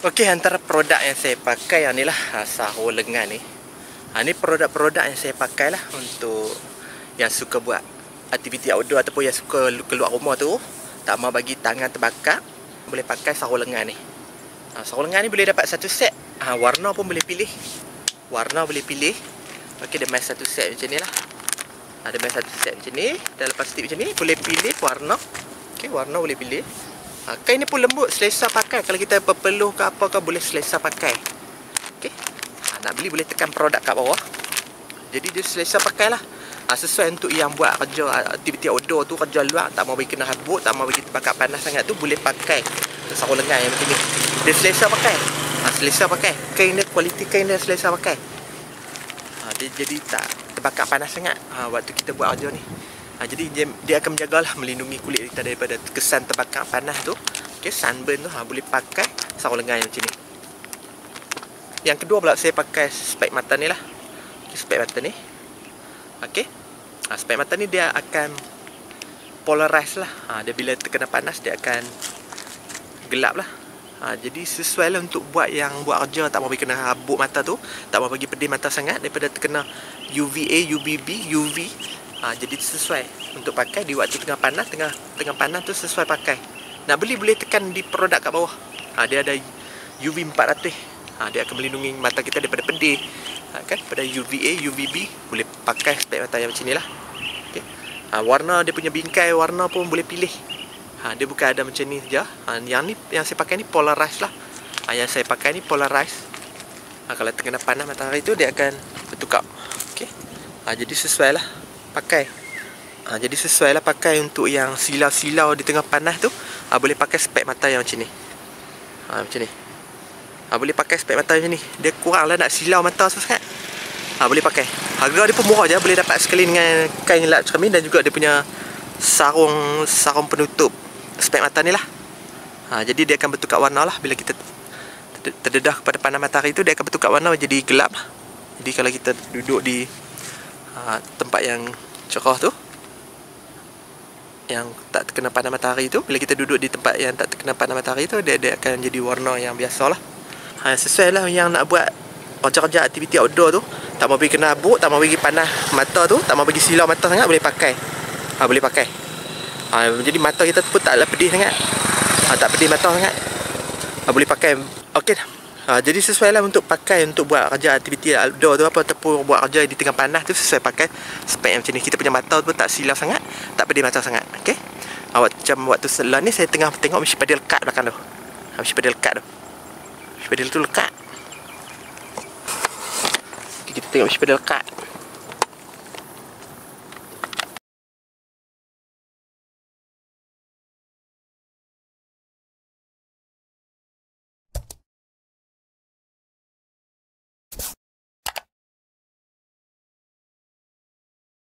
Okey, antara produk yang saya pakai yang ni lah, sarung lengan ni. Ni produk-produk yang saya pakai lah untuk yang suka buat aktiviti outdoor ataupun yang suka keluar rumah tu, tak mau bagi tangan terbakar, boleh pakai sarung lengan ni. Sarung lengan ni boleh dapat satu set. Warna pun boleh pilih. Warna boleh pilih. Okey, dia main satu set macam ni lah. Ada main satu set macam ni, dalam plastik macam ni, boleh pilih warna. Okey, warna boleh pilih. Kain ni pun lembut, selesa pakai. Kalau kita perpeluh ke apa ke, boleh selesa pakai. Okey. Nak beli boleh tekan produk kat bawah. Jadi dia selesa pakai lah. Sesuai untuk yang buat kerja aktiviti outdoor tu, kerja luar, tak mau bagi kena habuk, tak mau bagi terbakar panas sangat tu, boleh pakai sarung lengan yang macam ni. Dia selesa pakai. Selesa pakai. Kain dia, kualiti kain dia selesa pakai. Dia jadi tak terbakar panas sangat waktu kita buat kerja ni. Jadi dia akan menjagalah, melindungi kulit kita daripada kesan terbakar panas tu. Okey, sunburn tu boleh pakai sarung lengan yang macam ni. Yang kedua pula saya pakai spek mata ni lah. Spek mata ni. Okey. Spek mata ni dia akan polarize lah. Dia bila terkena panas dia akan gelap lah. Jadi sesuai lah untuk buat yang buat kerja, tak mau bagi kena habuk mata tu, tak mau bagi pedih mata sangat daripada terkena UVA, UVB, UV. Jadi sesuai untuk pakai di waktu tengah panas tu, sesuai pakai. Nak beli boleh tekan di produk kat bawah. Dia ada UV 400. Dia akan melindungi mata kita daripada pedih. Kan, pada UVA, UVB boleh pakai spek mata yang macam ni lah. Okay. Warna dia punya bingkai warna pun boleh pilih. Dia bukan ada macam ni saja. Yang ni yang saya pakai ni polarize lah. Yang saya pakai ni polarize. Kalau terkena panas matahari tu dia akan bertukar. Okey. Jadi sesuai lah pakai. Jadi sesuai lah pakai untuk yang silau-silau di tengah panas tu. Boleh pakai spek mata yang macam ni. Macam ni. Boleh pakai spek mata macam ni. Dia kurang lah nak silau mata sangat. Boleh pakai. Harga dia pun murah je. Boleh dapat sekali dengan kain lap cermin dan juga dia punya sarung penutup spek mata ni lah. Jadi dia akan bertukar warna lah. Bila kita terdedah kepada panas matahari tu, dia akan bertukar warna jadi gelap lah. Jadi kalau kita duduk di tempat yang cerah tu, yang tak terkena panas matahari tu, bila kita duduk di tempat yang tak terkena panas matahari tu, dia akan jadi warna yang biasa lah. Sesuai lah yang nak buat kerja-kerja aktiviti outdoor tu, tak mau bagi kena habuk, tak mau bagi panas mata tu, tak mau bagi silau mata sangat, boleh pakai. Boleh pakai. Jadi mata kita pun taklah pedih sangat. Tak pedih mata sangat. Boleh pakai. Okey dah. Jadi sesuai lah untuk pakai untuk buat kerja aktiviti outdoor tu, ataupun buat kerja di tengah panas tu, sesuai pakai spek macam ni. Kita punya mata pun tak silau sangat, tak pedih mata sangat. Okey. Macam waktu sebelah ni saya tengah tengok mesin pedal lekat belakang tu. Mesin pedal lekat tu. Mesin pedal tu lekat. Kita tengok mesin pedal lekat.